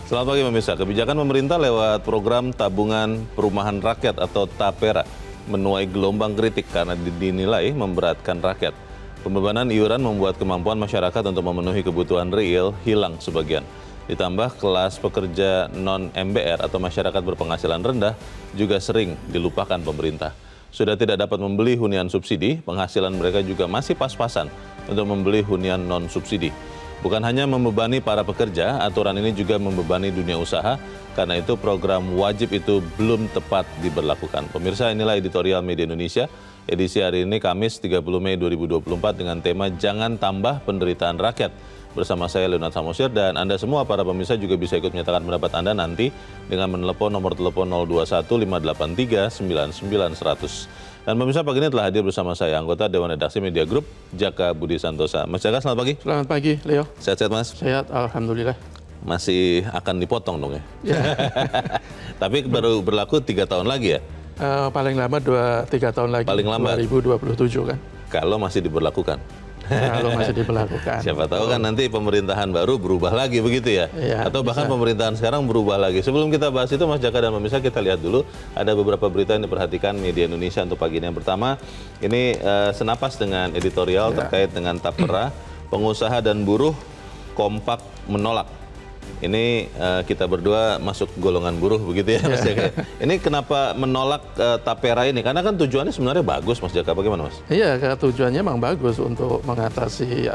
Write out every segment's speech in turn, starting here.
Selamat pagi pemirsa. Kebijakan pemerintah lewat program Tabungan Perumahan Rakyat atau TAPERA menuai gelombang kritik karena dinilai memberatkan rakyat. Pembebanan iuran membuat kemampuan masyarakat untuk memenuhi kebutuhan real hilang sebagian. Ditambah kelas pekerja non-MBR atau masyarakat berpenghasilan rendah juga sering dilupakan pemerintah. Sudah tidak dapat membeli hunian subsidi, penghasilan mereka juga masih pas-pasan untuk membeli hunian non-subsidi. Bukan hanya membebani para pekerja, aturan ini juga membebani dunia usaha, karena itu program wajib itu belum tepat diberlakukan. Pemirsa, inilah editorial Media Indonesia, edisi hari ini Kamis 30 Mei 2024 dengan tema Jangan Tambah Penderitaan Rakyat. Bersama saya Leonard Samosir dan Anda semua para pemirsa juga bisa ikut menyatakan pendapat Anda nanti dengan menelepon nomor telepon 021 583 99 100. Dan pemirsa, pagi ini telah hadir bersama saya anggota Dewan Redaksi Media Group Jaka Budi Santosa. Mas Jaka, selamat pagi. Selamat pagi, Leo. Sehat-sehat Mas? Sehat, alhamdulillah. Masih akan dipotong dong ya? Ya. Tapi baru berlaku 3 tahun lagi ya? Paling lama 2-3 tahun lagi. Paling lambat. 2027 kan. Kalau masih diberlakukan. Kalau masih diberlakukan. Siapa tahu kan nanti pemerintahan baru berubah lagi begitu ya? Ya, atau bahkan bisa. pemerintahan sekarang berubah lagi. Sebelum kita bahas itu Mas Jaka dan pemirsa, kita lihat dulu ada beberapa berita yang diperhatikan Media Indonesia untuk pagi ini. Yang pertama, ini senapas dengan editorial terkait dengan TAPERA, pengusaha dan buruh kompak menolak. Ini kita berdua masuk golongan buruh begitu ya Mas Jaka. Ini kenapa menolak TAPERA ini? Karena kan tujuannya sebenarnya bagus Mas Jaka. Bagaimana Mas? Iya, tujuannya memang bagus untuk mengatasi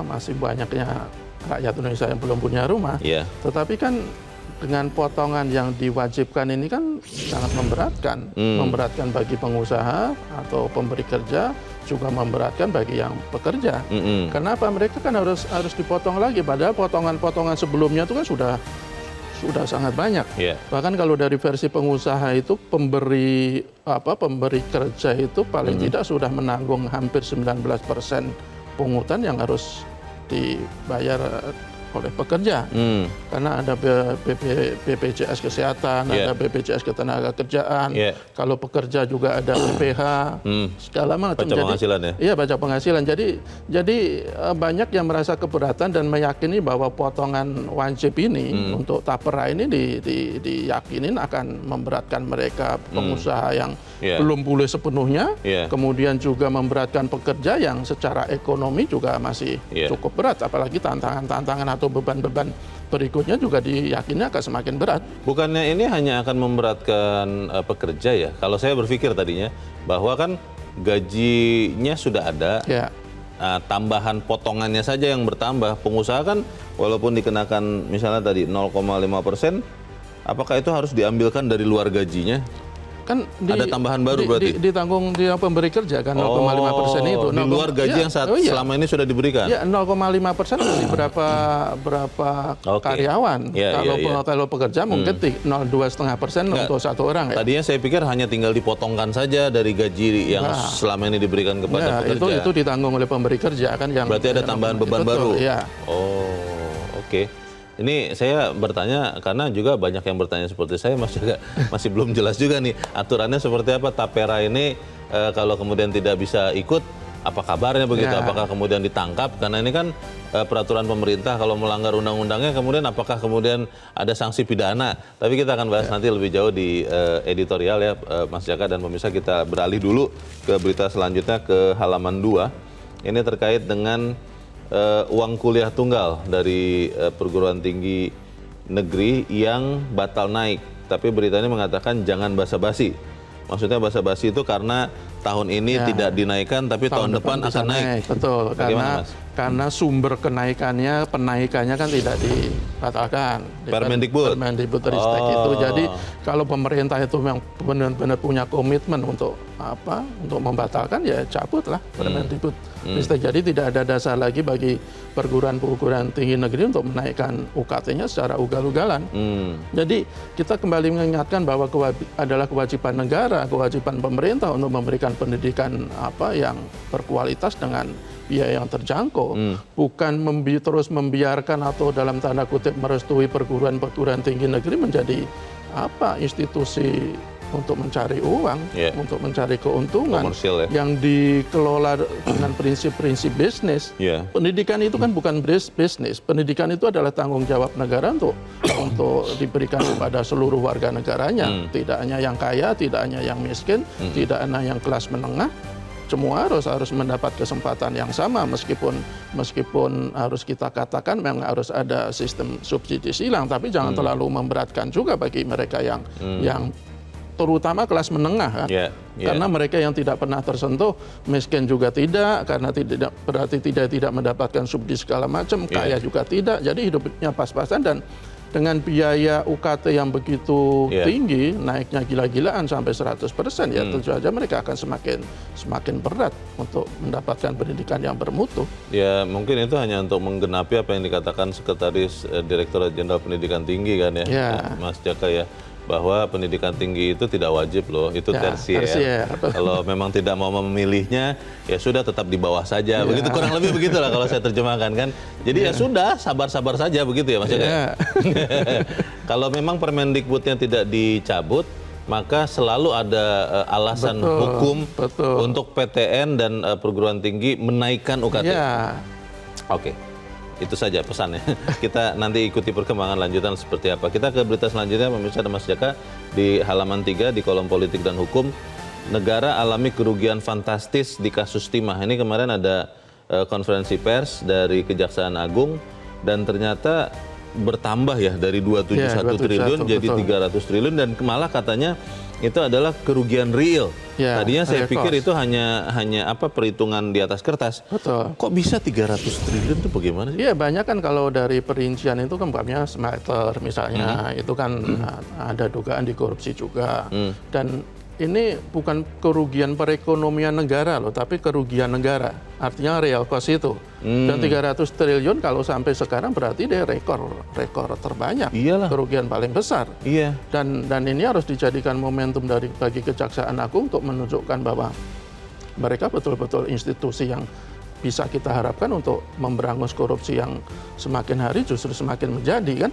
masih banyaknya rakyat Indonesia yang belum punya rumah. Iya. Tetapi kan dengan potongan yang diwajibkan ini kan sangat memberatkan. Memberatkan bagi pengusaha atau pemberi kerja, juga memberatkan bagi yang pekerja. Kenapa? Mereka kan harus dipotong lagi, padahal potongan-potongan sebelumnya itu kan sudah sangat banyak. Bahkan kalau dari versi pengusaha itu pemberi kerja itu paling tidak sudah menanggung hampir 19% pungutan yang harus dibayar oleh pekerja, karena ada BPJS Kesehatan, ada BPJS Ketenagakerjaan, kalau pekerja juga ada BPH, segala macam. Baca penghasilan ya? Iya, baca penghasilan. Jadi banyak yang merasa keberatan dan meyakini bahwa potongan wajib ini untuk TAPERA ini diyakinin akan memberatkan mereka, pengusaha yang belum pulih sepenuhnya, kemudian juga memberatkan pekerja yang secara ekonomi juga masih cukup berat, apalagi tantangan atau beban-beban berikutnya juga diyakini akan semakin berat. Bukannya ini hanya akan memberatkan pekerja ya? Kalau saya berpikir tadinya bahwa kan gajinya sudah ada, tambahan potongannya saja yang bertambah. Pengusaha kan walaupun dikenakan misalnya tadi 0,5%, apakah itu harus diambilkan dari luar gajinya? Kan ada tambahan baru berarti? Ditanggung di pemberi kerja kan 0,5% itu. Di luar gaji yang selama ini sudah diberikan? Ya, 0,5% dari berapa karyawan. Kalau pekerja mungkin 0,2,5% untuk satu orang. Tadinya saya pikir hanya tinggal dipotongkan saja dari gaji yang selama ini diberikan kepada pekerja. Itu ditanggung oleh pemberi kerja kan. Berarti ada tambahan beban baru? Iya. Oke. Ini saya bertanya karena juga banyak yang bertanya seperti saya, Mas, juga masih belum jelas juga nih aturannya seperti apa. TAPERA ini kalau kemudian tidak bisa ikut, apa kabarnya begitu? Apakah kemudian ditangkap? Karena ini kan peraturan pemerintah, kalau melanggar undang-undangnya kemudian apakah kemudian ada sanksi pidana? Tapi kita akan bahas nanti lebih jauh di editorial ya Mas Jaka dan pemirsa. Kita beralih dulu ke berita selanjutnya ke halaman 2. Ini terkait dengan uang kuliah tunggal dari perguruan tinggi negeri yang batal naik. Tapi berita ini mengatakan jangan basa-basi. Maksudnya basa-basi itu karena tahun ini tidak dinaikkan, tapi tahun depan akan naik. Betul, karena sumber penaikannya kan tidak dibatalkan. Permendikbud Ristek itu. Jadi kalau pemerintah itu memang benar-benar punya komitmen untuk membatalkan, ya cabutlah Permendikbud Ristek. Jadi tidak ada dasar lagi bagi perguruan tinggi negeri untuk menaikkan UKT-nya secara ugal-ugalan. Jadi kita kembali mengingatkan bahwa adalah kewajiban negara, kewajiban pemerintah untuk memberikan pendidikan yang berkualitas dengan biaya yang terjangkau, bukan terus membiarkan atau dalam tanda kutip merestui perguruan tinggi negeri menjadi institusi untuk mencari uang, untuk mencari keuntungan Komersil, yang dikelola dengan prinsip-prinsip bisnis. Pendidikan itu kan bukan bisnis. Pendidikan itu adalah tanggung jawab negara untuk diberikan kepada seluruh warga negaranya. Tidak hanya yang kaya, tidak hanya yang miskin, tidak hanya yang kelas menengah. Semua harus mendapat kesempatan yang sama, meskipun harus kita katakan memang harus ada sistem subsidi silang, tapi jangan terlalu memberatkan juga bagi mereka yang terutama kelas menengah kan, karena mereka yang tidak pernah tersentuh, miskin juga tidak, karena berarti tidak mendapatkan subsidi segala macam, kaya juga tidak, jadi hidupnya pas-pasan. Dan dengan biaya UKT yang begitu tinggi, naiknya gila-gilaan sampai 100%, ya tentu saja mereka akan semakin berat untuk mendapatkan pendidikan yang bermutu. Ya mungkin itu hanya untuk menggenapi apa yang dikatakan Sekretaris Direktorat Jenderal Pendidikan Tinggi kan ya, Mas Jaka ya, bahwa pendidikan tinggi itu tidak wajib loh, itu tersier. Kalau memang tidak mau memilihnya, ya sudah tetap di bawah saja. Begitu, kurang lebih begitulah kalau saya terjemahkan kan. Jadi ya sudah, sabar-sabar saja begitu ya Mas Jaka. Kalau memang Permendikbudnya tidak dicabut, maka selalu ada alasan hukum untuk PTN dan perguruan tinggi menaikkan UKT. Oke. Itu saja pesannya. Kita nanti ikuti perkembangan lanjutan seperti apa. Kita ke berita selanjutnya, pemirsa dan Mas Jaka, di halaman 3 di kolom politik dan hukum. Negara alami kerugian fantastis di kasus timah. Ini kemarin ada konferensi pers dari Kejaksaan Agung, dan ternyata bertambah ya dari 271 triliun jadi 300 triliun, dan malah katanya itu adalah kerugian real. Tadinya saya pikir itu hanya perhitungan di atas kertas. Kok bisa 300 triliun itu bagaimana sih? Iya, banyak kan kalau dari perincian itu kan umpamanya smelter misalnya, itu kan ada dugaan di korupsi juga. Dan ini bukan kerugian perekonomian negara loh, tapi kerugian negara. Artinya real cost itu. Dan 300 triliun kalau sampai sekarang berarti dia rekor terbanyak. Kerugian paling besar. Dan ini harus dijadikan momentum bagi Kejaksaan Agung untuk menunjukkan bahwa mereka betul-betul institusi yang bisa kita harapkan untuk memberangus korupsi yang semakin hari justru semakin menjadi kan.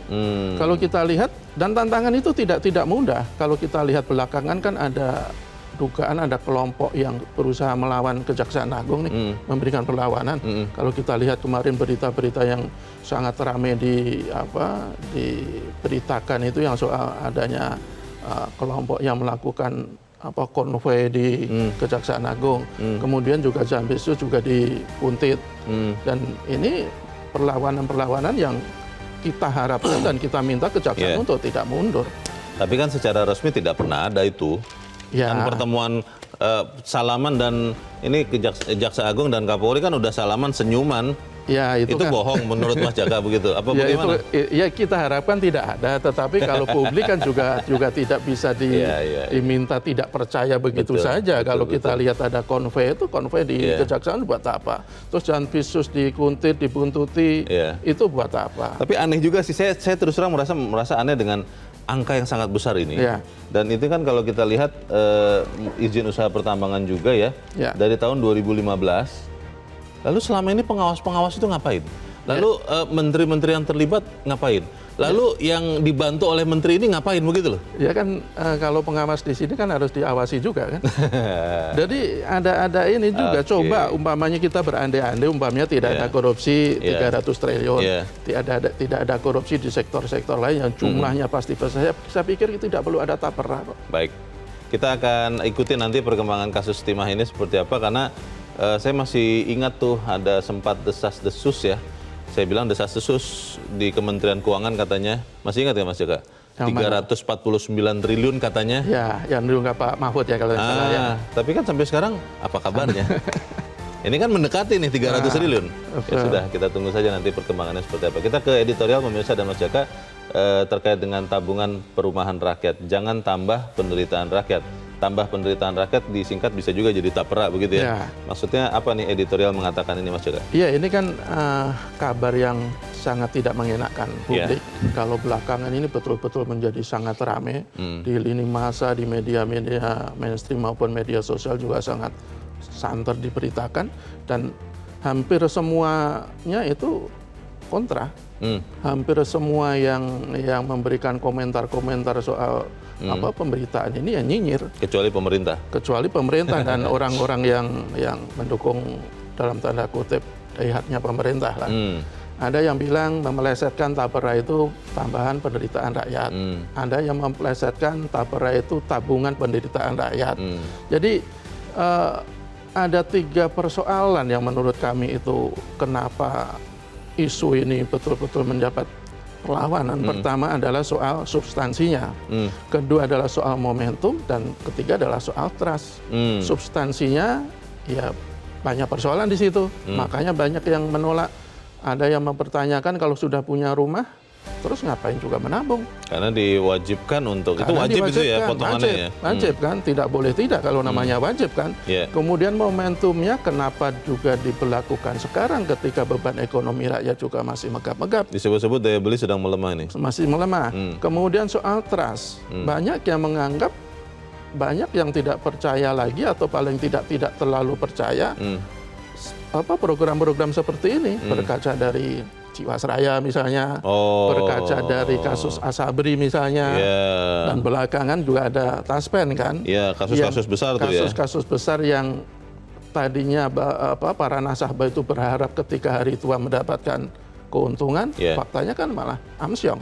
Kalau kita lihat, dan tantangan itu tidak mudah. Kalau kita lihat belakangan kan ada dugaan ada kelompok yang berusaha melawan Kejaksaan Agung nih, memberikan perlawanan. Kalau kita lihat kemarin berita-berita yang sangat ramai diberitakan itu yang soal adanya kelompok yang melakukan konvoi di Kejaksaan Agung, kemudian juga Jambisu juga dikuntit, dan ini perlawanan yang kita harapkan dan kita minta Kejaksaan untuk tidak mundur. Tapi kan secara resmi tidak pernah ada itu. Kan pertemuan salaman, dan ini Jaksa Agung dan Kapolri kan udah salaman senyuman. Itu kan bohong menurut Mas Jaka begitu? Apa bagaimana? Kita harapkan tidak ada, tetapi kalau publik kan juga tidak bisa diminta tidak percaya begitu saja. Kalau kita lihat ada konvoi di Kejaksaan buat apa? Terus Jambisus dikuntit, dibuntuti, itu buat apa? Tapi aneh juga sih, saya terus terang merasa aneh dengan angka yang sangat besar ini. Dan itu kan kalau kita lihat izin usaha pertambangan juga dari tahun 2015. Lalu selama ini pengawas-pengawas itu ngapain? Lalu menteri-menteri yang terlibat ngapain? Lalu yang dibantu oleh menteri ini ngapain begitu loh? Ya kan kalau pengawas di sini kan harus diawasi juga kan. Jadi ada ini juga, coba umpamanya kita berandai-andai umpamanya tidak ada korupsi 300 triliun. Tidak ada korupsi di sektor-sektor lain yang jumlahnya pasti besar. Saya pikir tidak perlu ada tapera. Baik. Kita akan ikuti nanti perkembangan kasus timah ini seperti apa, karena saya masih ingat tuh ada sempat desas-desus ya. Saya bilang desas-desus di Kementerian Keuangan katanya. Masih ingat ya Mas Jaka? 349 triliun katanya. Yang diungkap Pak Mahfud ya kalau salah ya. Tapi kan sampai sekarang apa kabarnya? Ini kan mendekati nih 300 triliun. Ya sudah, kita tunggu saja nanti perkembangannya seperti apa. Kita ke editorial pemirsa dan Mas Jaka terkait dengan tabungan perumahan rakyat. Jangan tambah penderitaan rakyat. Tambah penderitaan rakyat disingkat bisa juga jadi tapera begitu ya. Maksudnya apa nih editorial mengatakan ini Mas Jaka? Iya, ini kan kabar yang sangat tidak mengenakan publik. Kalau belakangan ini betul-betul menjadi sangat ramai di lini massa, di media-media mainstream maupun media sosial juga sangat santer diberitakan, dan hampir semuanya itu kontra. Hampir semua yang memberikan komentar-komentar soal pemberitaan ini yang nyinyir. Kecuali pemerintah Dan orang-orang yang mendukung dalam tanda kutip daihatnya pemerintah lah. Ada yang bilang memelesetkan tapera itu tambahan penderitaan rakyat. Ada yang memelesetkan tapera itu tabungan penderitaan rakyat. Jadi ada 3 persoalan yang menurut kami itu kenapa isu ini betul-betul mendapat perlawanan. Pertama adalah soal substansinya. Kedua adalah soal momentum. Dan ketiga adalah soal trust. Substansinya ya banyak persoalan di situ. Makanya banyak yang menolak. Ada yang mempertanyakan kalau sudah punya rumah, terus ngapain juga menabung? Karena diwajibkan untuk, itu wajib itu ya potongannya ya? Wajib kan, tidak boleh tidak kalau namanya wajib kan. Kemudian momentumnya kenapa juga diberlakukan sekarang ketika beban ekonomi rakyat juga masih megap-megap. Disebut-sebut daya beli sedang melemah nih. Masih melemah. Kemudian soal trust, banyak yang menganggap, banyak yang tidak percaya lagi atau paling tidak terlalu percaya program-program seperti ini, berkaca dari Jiwasraya misalnya, berkaca dari kasus Asabri misalnya, dan belakangan juga ada Taspen kan. Kasus-kasus besar tuh ya. Kasus-kasus besar yang tadinya para nasabah itu berharap ketika hari tua mendapatkan keuntungan, faktanya kan malah amsyong.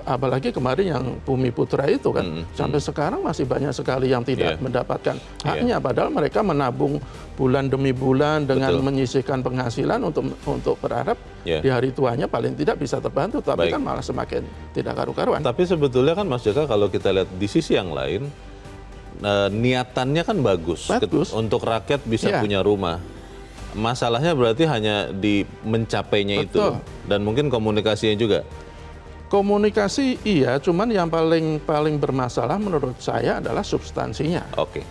Apalagi kemarin yang Bumi Putra itu kan, sampai sekarang masih banyak sekali yang tidak mendapatkan haknya, padahal mereka menabung bulan demi bulan dengan menyisihkan penghasilan untuk berharap di hari tuanya paling tidak bisa terbantu, tapi kan malah semakin tidak karu-karuan. Tapi sebetulnya kan Mas Jaka, kalau kita lihat di sisi yang lain, niatannya kan bagus. Untuk rakyat bisa punya rumah. Masalahnya berarti hanya di mencapainya itu, dan mungkin komunikasinya juga. Komunikasi iya, cuman yang paling bermasalah menurut saya adalah substansinya.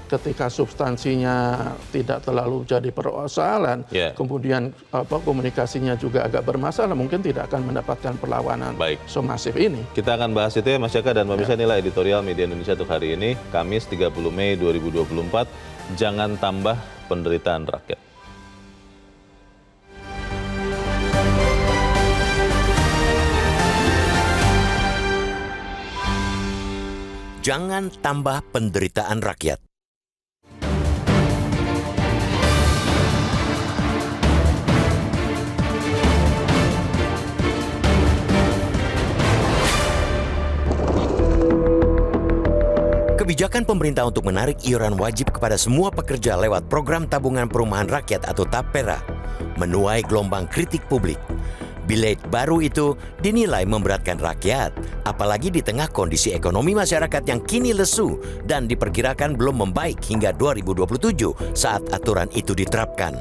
Ketika substansinya tidak terlalu jadi persoalan, kemudian komunikasinya juga agak bermasalah, mungkin tidak akan mendapatkan perlawanan semasif ini. Kita akan bahas itu ya Mas Jaka, dan pemirsa inilah editorial Media Indonesia untuk hari ini, Kamis 30 Mei 2024. Jangan tambah penderitaan rakyat. Jangan tambah penderitaan rakyat. Kebijakan pemerintah untuk menarik iuran wajib kepada semua pekerja lewat program tabungan perumahan rakyat atau TAPERA menuai gelombang kritik publik. Bilet baru itu dinilai memberatkan rakyat, apalagi di tengah kondisi ekonomi masyarakat yang kini lesu dan diperkirakan belum membaik hingga 2027 saat aturan itu diterapkan.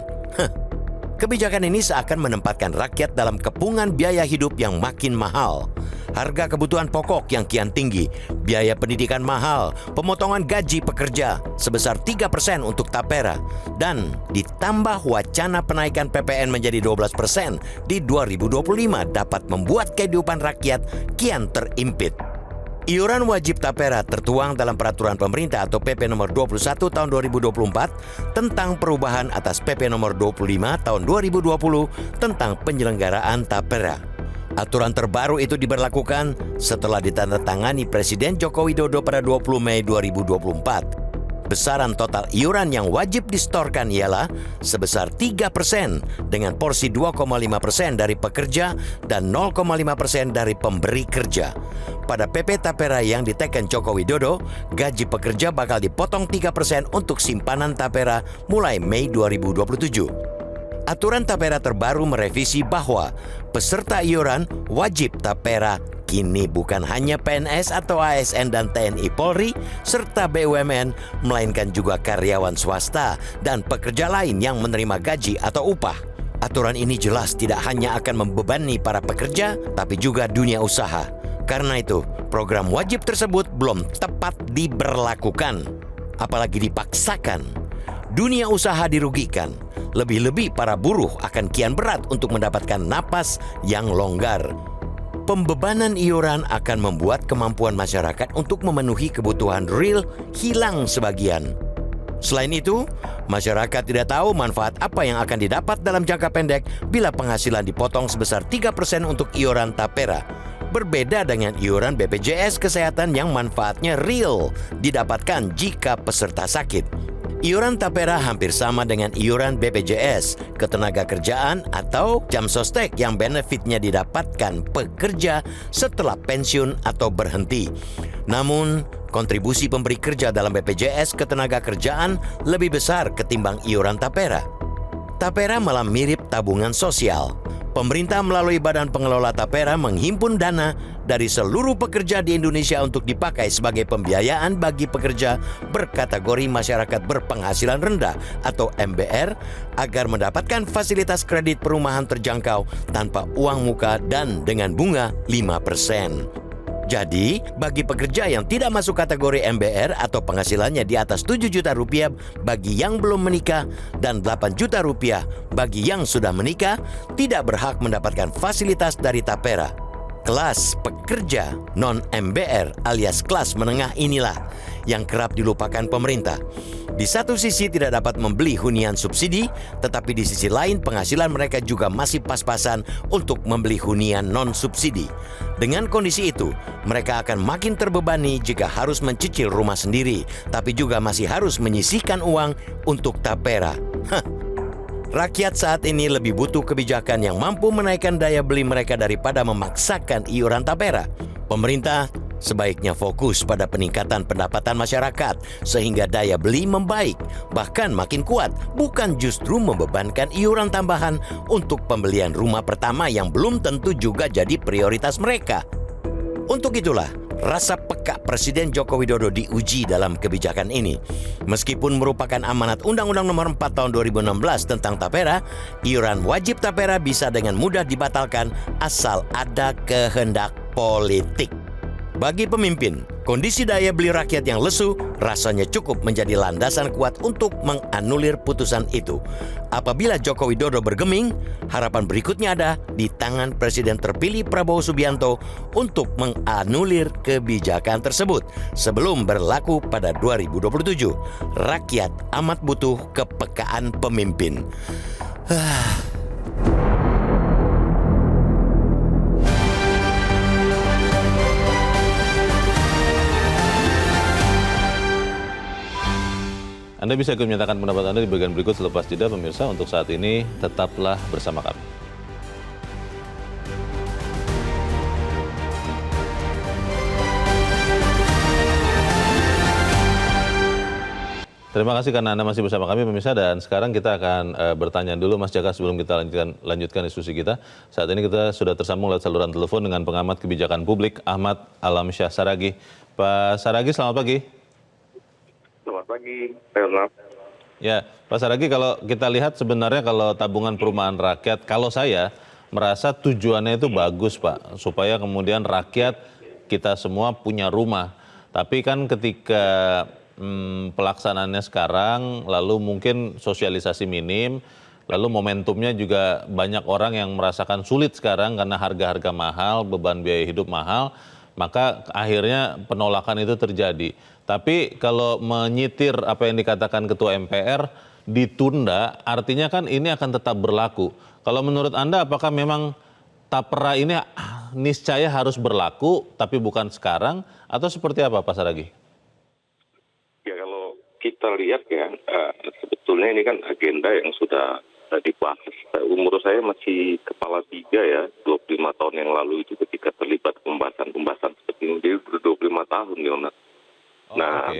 Kebijakan ini seakan menempatkan rakyat dalam kepungan biaya hidup yang makin mahal. Harga kebutuhan pokok yang kian tinggi, biaya pendidikan mahal, pemotongan gaji pekerja sebesar 3% untuk TAPERA, dan ditambah wacana penaikan PPN menjadi 12% di 2025 dapat membuat kehidupan rakyat kian terimpit. Iuran wajib TAPERA tertuang dalam Peraturan Pemerintah atau PP nomor 21 tahun 2024 tentang perubahan atas PP nomor 25 tahun 2020 tentang penyelenggaraan TAPERA. Aturan terbaru itu diberlakukan setelah ditandatangani Presiden Joko Widodo pada 20 Mei 2024. Besaran total iuran yang wajib disetorkan ialah sebesar 3% dengan porsi 2,5% dari pekerja dan 0,5% dari pemberi kerja. Pada PP TAPERA yang diteken Joko Widodo, gaji pekerja bakal dipotong 3% untuk simpanan TAPERA mulai Mei 2027. Aturan TAPERA terbaru merevisi bahwa peserta iuran wajib TAPERA kini bukan hanya PNS atau ASN dan TNI Polri serta BUMN, melainkan juga karyawan swasta dan pekerja lain yang menerima gaji atau upah. Aturan ini jelas tidak hanya akan membebani para pekerja, tapi juga dunia usaha. Karena itu, program wajib tersebut belum tepat diberlakukan, apalagi dipaksakan. Dunia usaha dirugikan. Lebih-lebih para buruh akan kian berat untuk mendapatkan napas yang longgar. Pembebanan iuran akan membuat kemampuan masyarakat untuk memenuhi kebutuhan real hilang sebagian. Selain itu, masyarakat tidak tahu manfaat apa yang akan didapat dalam jangka pendek bila penghasilan dipotong sebesar 3% untuk iuran TAPERA. Berbeda dengan iuran BPJS Kesehatan yang manfaatnya real didapatkan jika peserta sakit. Iuran Tapera hampir sama dengan iuran BPJS Ketenagakerjaan atau jam sostek yang benefitnya didapatkan pekerja setelah pensiun atau berhenti. Namun, kontribusi pemberi kerja dalam BPJS Ketenagakerjaan lebih besar ketimbang iuran Tapera. Tapera malah mirip tabungan sosial. Pemerintah melalui Badan Pengelola Tapera menghimpun dana dari seluruh pekerja di Indonesia untuk dipakai sebagai pembiayaan bagi pekerja berkategori masyarakat berpenghasilan rendah atau MBR agar mendapatkan fasilitas kredit perumahan terjangkau tanpa uang muka dan dengan bunga 5%. Jadi, bagi pekerja yang tidak masuk kategori MBR atau penghasilannya di atas 7 juta rupiah bagi yang belum menikah dan 8 juta rupiah bagi yang sudah menikah, tidak berhak mendapatkan fasilitas dari Tapera. Kelas pekerja non-MBR alias kelas menengah inilah yang kerap dilupakan pemerintah. Di satu sisi tidak dapat membeli hunian subsidi, tetapi di sisi lain penghasilan mereka juga masih pas-pasan untuk membeli hunian non-subsidi. Dengan kondisi itu, mereka akan makin terbebani jika harus mencicil rumah sendiri, tapi juga masih harus menyisihkan uang untuk Tapera. Rakyat saat ini lebih butuh kebijakan yang mampu menaikkan daya beli mereka daripada memaksakan iuran Tapera. Pemerintah sebaiknya fokus pada peningkatan pendapatan masyarakat sehingga daya beli membaik, bahkan makin kuat, bukan justru membebankan iuran tambahan untuk pembelian rumah pertama yang belum tentu juga jadi prioritas mereka. Untuk itulah, rasa peka Presiden Joko Widodo diuji dalam kebijakan ini. Meskipun merupakan amanat Undang-Undang Nomor 4 Tahun 2016 tentang Tapera, iuran wajib Tapera bisa dengan mudah dibatalkan asal ada kehendak politik. Bagi pemimpin, kondisi daya beli rakyat yang lesu rasanya cukup menjadi landasan kuat untuk menganulir putusan itu. Apabila Joko Widodo bergeming, harapan berikutnya ada di tangan Presiden terpilih Prabowo Subianto untuk menganulir kebijakan tersebut sebelum berlaku pada 2027. Rakyat amat butuh kepekaan pemimpin. Anda bisa ikut menyatakan pendapat Anda di bagian berikut selepas jeda, pemirsa. Untuk saat ini, tetaplah bersama kami. Terima kasih karena Anda masih bersama kami, pemirsa. Dan sekarang kita akan bertanya dulu, Mas Jaka, sebelum kita lanjutkan diskusi kita. Saat ini kita sudah tersambung lewat saluran telepon dengan pengamat kebijakan publik, Ahmad Alamsyah Saragih. Pak Saragih, selamat pagi. Selamat pagi, Leonard. Ya, Pak Saragih, kalau kita lihat sebenarnya kalau tabungan perumahan rakyat, kalau saya merasa tujuannya itu bagus, Pak, supaya kemudian rakyat kita semua punya rumah. Tapi kan ketika pelaksanaannya sekarang, lalu mungkin sosialisasi minim, lalu momentumnya juga banyak orang yang merasakan sulit sekarang karena harga-harga mahal, beban biaya hidup mahal, maka akhirnya penolakan itu terjadi. Tapi kalau menyitir apa yang dikatakan Ketua MPR ditunda, artinya kan ini akan tetap berlaku. Kalau menurut Anda apakah memang Tapera ini niscaya harus berlaku tapi bukan sekarang, atau seperti apa Pak Saragih? Ya, kalau kita lihat ya, sebetulnya ini kan agenda yang sudah dibahas. Umur saya masih kepala 3 ya, 25 tahun yang lalu itu ketika terlibat pembahasan seperti ini. Jadi 25 tahun, Leonard.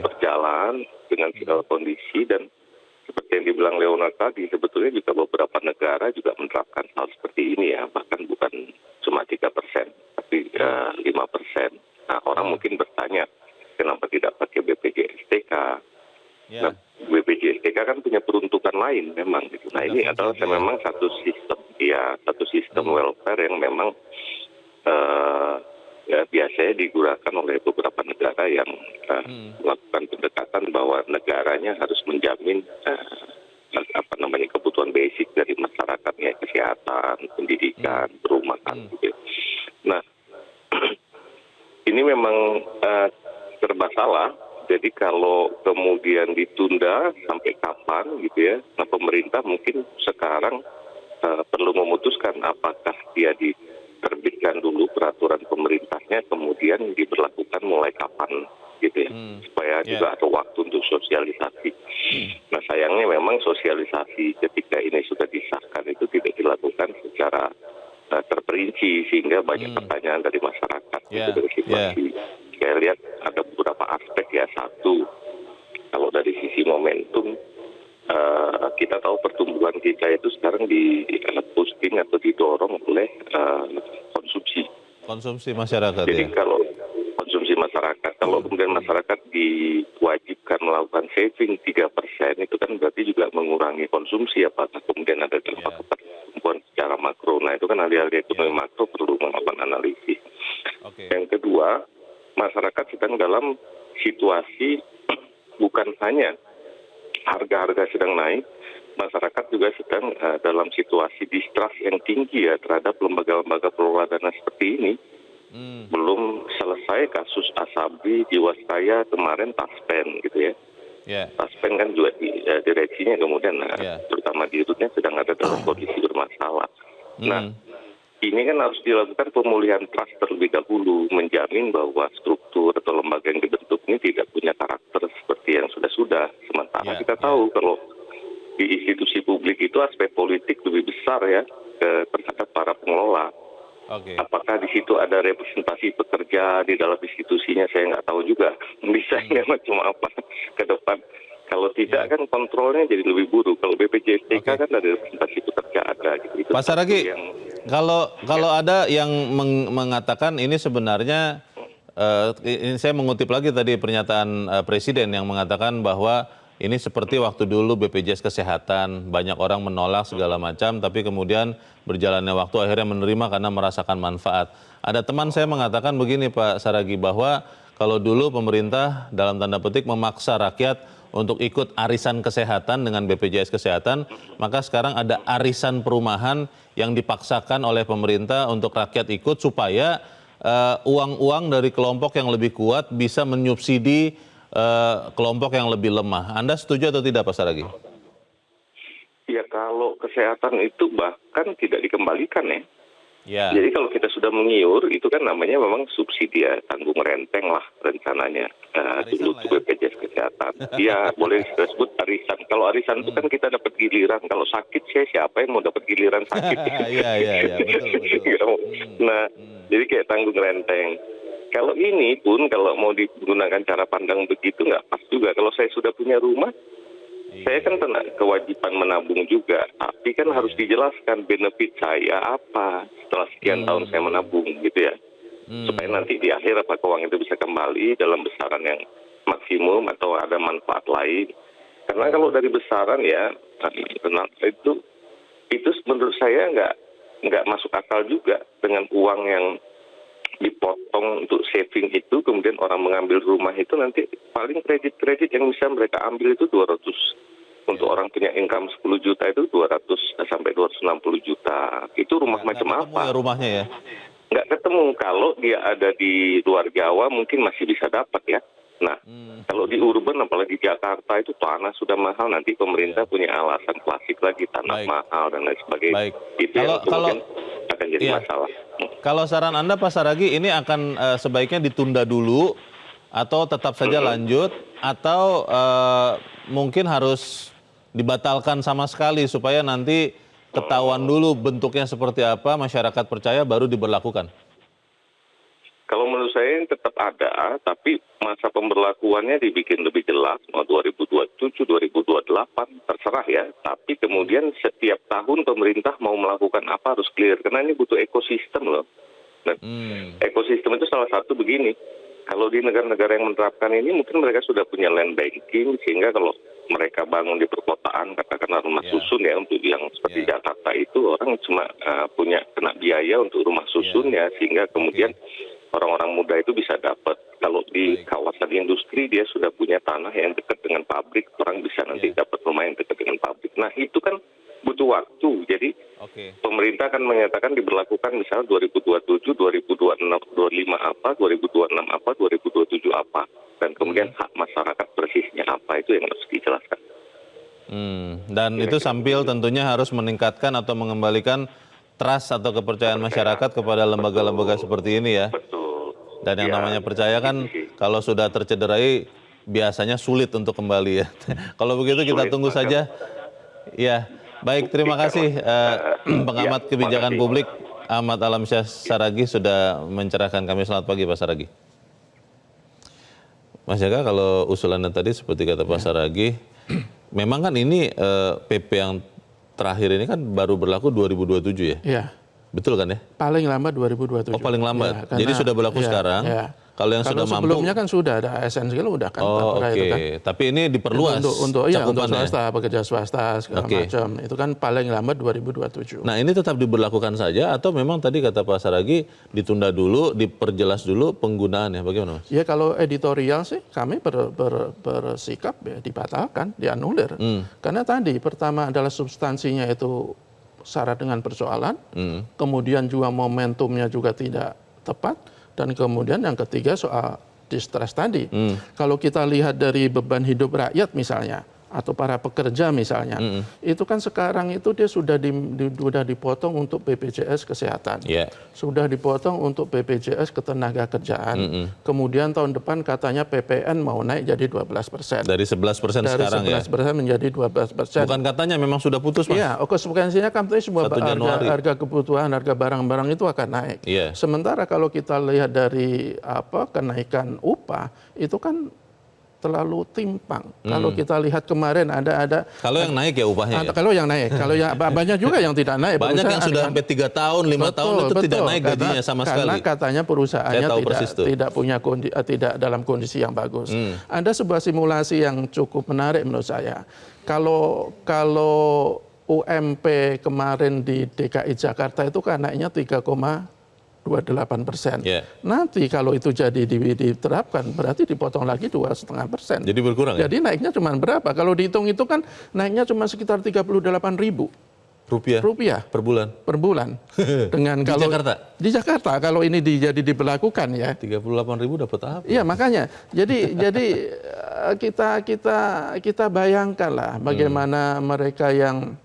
Berjalan dengan segala kondisi, dan seperti yang dibilang Leonard tadi, sebetulnya juga beberapa negara juga menerapkan hal seperti ini ya, bahkan bukan cuma 3%, tapi 5%. Nah, orang mungkin bertanya, kenapa tidak pakai BPJS-TK? Nah, BPJS-TK kan punya peruntukan lain memang. Gitu. Nah, ini adalah memang satu sistem welfare yang memang biasanya digunakan oleh beberapa negara yang melakukan pendekatan bahwa negaranya harus menjamin kebutuhan basic dari masyarakat, ya, kesehatan, pendidikan, perumahan. Gitu. Nah, ini memang serba salah. Jadi kalau kemudian ditunda sampai kapan gitu ya, nah pemerintah mungkin sekarang perlu memutuskan apakah dia diterbitkan dulu peraturan pemerintahnya, kemudian diberlakukan mulai kapan gitu ya, supaya juga ada waktu untuk sosialisasi. Nah sayangnya memang sosialisasi ketika ini sudah disahkan itu tidak dilakukan secara terperinci, sehingga banyak pertanyaan dari masyarakat gitu, dari situasi. Saya lihat ada beberapa aspek ya. Satu, kalau dari sisi momentum, kita tahu pertumbuhan kita itu sekarang di boosting atau didorong oleh konsumsi masyarakat. Jadi kalau konsumsi masyarakat, kalau kemudian masyarakat diwajibkan melakukan saving 3%, itu kan berarti juga mengurangi konsumsi. Apakah kemudian ada dampak pertumbuhan secara makro? Nah itu kan ahli-ahli ekonomi makro perlu melakukan analisis. Yang kedua, masyarakat sedang dalam situasi bukan hanya harga-harga sedang naik, masyarakat juga sedang dalam situasi distrust yang tinggi ya terhadap lembaga-lembaga pengelola dana seperti ini. Belum selesai kasus Asabri, Jiwasraya, kemarin Taspen gitu ya. Taspen kan juga direksinya kemudian terutama di dirutnya sedang ada dalam kondisi bermasalah. Nah ini kan harus dilakukan pemulihan trust terlebih dahulu, menjamin bahwa struktur atau lembaga yang dibentuk ini tidak punya karakter seperti yang sudah-sudah. Sementara kita tahu kalau di institusi publik itu aspek politik lebih besar ya terhadap para pengelola. Apakah di situ ada representasi pekerja di dalam institusinya, saya nggak tahu juga. Desainnya macam apa ke depan. Kalau tidak kan kontrolnya jadi lebih buruk. Kalau BPJSK kan ada representasi pekerja ada. Gitu. Pak Saragi, kalau ada yang mengatakan ini sebenarnya, ini saya mengutip lagi tadi pernyataan Presiden yang mengatakan bahwa ini seperti waktu dulu BPJS Kesehatan, banyak orang menolak segala macam, tapi kemudian berjalannya waktu akhirnya menerima karena merasakan manfaat. Ada teman saya mengatakan begini Pak Saragi, bahwa kalau dulu pemerintah dalam tanda petik memaksa rakyat untuk ikut arisan kesehatan dengan BPJS Kesehatan, maka sekarang ada arisan perumahan yang dipaksakan oleh pemerintah untuk rakyat ikut supaya uang-uang dari kelompok yang lebih kuat bisa menyubsidi kelompok yang lebih lemah. Anda setuju atau tidak Pak Saragi? Ya kalau kesehatan itu bahkan tidak dikembalikan ya. Jadi kalau kita sudah mengiur, itu kan namanya memang subsidi ya, tanggung renteng lah rencananya. Dulu itu BPJS Kesehatan. Iya, boleh disebut arisan. Kalau arisan itu kan kita dapat giliran. Kalau sakit siapa yang mau dapat giliran sakit? Iya, betul. Nah, jadi kayak tanggung renteng. Kalau ini pun kalau mau digunakan cara pandang begitu nggak pas juga. Kalau saya sudah punya rumah, saya kan kewajiban menabung juga, tapi kan harus dijelaskan benefit saya apa setelah sekian tahun saya menabung gitu ya. Supaya nanti di akhir apakah uang itu bisa kembali dalam besaran yang maksimum atau ada manfaat lain. Karena kalau dari besaran ya, itu menurut saya nggak masuk akal juga dengan uang yang dipotong untuk saving itu, kemudian orang mengambil rumah itu nanti paling kredit yang bisa mereka ambil itu 200. Untuk orang punya income 10 juta itu 200 sampai 260 juta. Itu rumah macam apa? Rumahnya ya? Nggak ketemu. Kalau dia ada di luar Jawa mungkin masih bisa dapat ya. Nah, kalau di urban apalagi Jakarta itu tanah sudah mahal, nanti pemerintah punya alasan klasik lagi, tanah mahal dan lain sebagainya. Itu yang kemudian akan jadi masalah. Kalau saran Anda Pak Saragi, ini akan sebaiknya ditunda dulu atau tetap saja lanjut, atau mungkin harus dibatalkan sama sekali supaya nanti ketahuan dulu bentuknya seperti apa, masyarakat percaya baru diberlakukan? Kalau menurut saya tetap ada, tapi masa pemberlakuannya dibikin lebih jelas, mau 2027, 2028, terserah ya. Tapi kemudian setiap tahun pemerintah mau melakukan apa harus clear, karena ini butuh ekosistem loh. Nah, ekosistem itu salah satu begini, kalau di negara-negara yang menerapkan ini mungkin mereka sudah punya land banking, sehingga kalau mereka bangun di perkotaan, katakanlah rumah susun ya, untuk yang seperti Jakarta itu orang cuma punya kena biaya untuk rumah susunnya, sehingga kemudian orang-orang muda itu bisa dapat. Kalau di kawasan industri dia sudah punya tanah yang dekat dengan pabrik, orang bisa nanti dapat rumah yang dekat dengan pabrik. Nah itu kan butuh waktu. Jadi pemerintah akan menyatakan diberlakukan misalnya 2027, 2026 apa, 2026 apa, 2027 apa. Dan kemudian hak masyarakat persisnya apa, itu yang harus dijelaskan. Dan itu sambil tentunya harus meningkatkan atau mengembalikan trust atau kepercayaan masyarakat kepada lembaga-lembaga seperti ini ya. Betul. Dan yang Ya, namanya percaya kan sih. kalau sudah tercederai biasanya sulit untuk kembali ya. Kalau begitu kita Sulit tunggu banget. saja. Ya, baik, terima kasih pengamat Ya, kebijakan makasih. publik Ahmad Alamsyah Saragih sudah mencerahkan kami. Selamat pagi Pak Saragih. Mas Jaka, kalau usulannya tadi seperti kata Pak Saragih, memang kan ini PP yang terakhir ini kan baru berlaku 2027 ya? Iya. Betul kan ya? Paling lambat 2027. Oh, paling lambat. Ya, karena- Jadi sudah berlaku ya, sekarang. ya. Kalau yang sudah mampu. Sebelumnya kan sudah ada ASN segala udah kan. Oh, tapera oke. itu kan. Tapi ini diperluas Untuk cakupannya. swasta, pekerja swasta segala Oke. macam. Itu kan paling lambat 2027. Nah, ini tetap diberlakukan saja atau memang tadi kata Pak Saragih ditunda dulu, diperjelas dulu penggunaannya. Bagaimana, Mas? Ya kalau editorial sih kami bersikap ya dibatalkan, dianulir. Karena tadi pertama adalah substansinya itu syarat dengan persoalan, kemudian juga momentumnya juga tidak tepat, dan kemudian yang ketiga soal distrust tadi. Kalau kita lihat dari beban hidup rakyat misalnya, atau para pekerja misalnya, itu kan sekarang itu dia sudah dipotong untuk BPJS kesehatan, Ya. sudah dipotong untuk BPJS ketenaga kerjaan, kemudian tahun depan katanya PPN mau naik jadi 12%. Dari 11% Dari sekarang ya? 11% menjadi 12%. Bukan katanya memang sudah putus, Mas? Iya, konsekuensinya kan semua 1 Januari. harga kebutuhan, harga barang-barang itu akan naik. Iya. Sementara kalau kita lihat dari kenaikan upah itu kan terlalu timpang. Kalau kita lihat kemarin ada Kalau yang naik ya upahnya ya? kalau yang naik, kalau yang banyak juga yang tidak naik. Banyak yang Perusahaan sudah kan- sampai 3 tahun, 5 tahun itu tidak naik gajinya sama sekali. Karena katanya perusahaannya Saya tahu persis tuh. tidak punya tidak dalam kondisi yang bagus. Ada sebuah simulasi yang cukup menarik menurut saya. Kalau UMP kemarin di DKI Jakarta itu kan naiknya 3,28%. Ya. Nanti kalau itu jadi diterapkan berarti dipotong lagi 2,5%. Jadi berkurang ya? Jadi naiknya cuma berapa? Kalau dihitung itu kan naiknya cuma sekitar 38.000 Rupiah per per bulan? Dengan Di Jakarta? Di Jakarta kalau ini jadi diberlakukan ya. 38.000 dapat apa? Iya makanya. Jadi kita bayangkanlah bagaimana mereka yang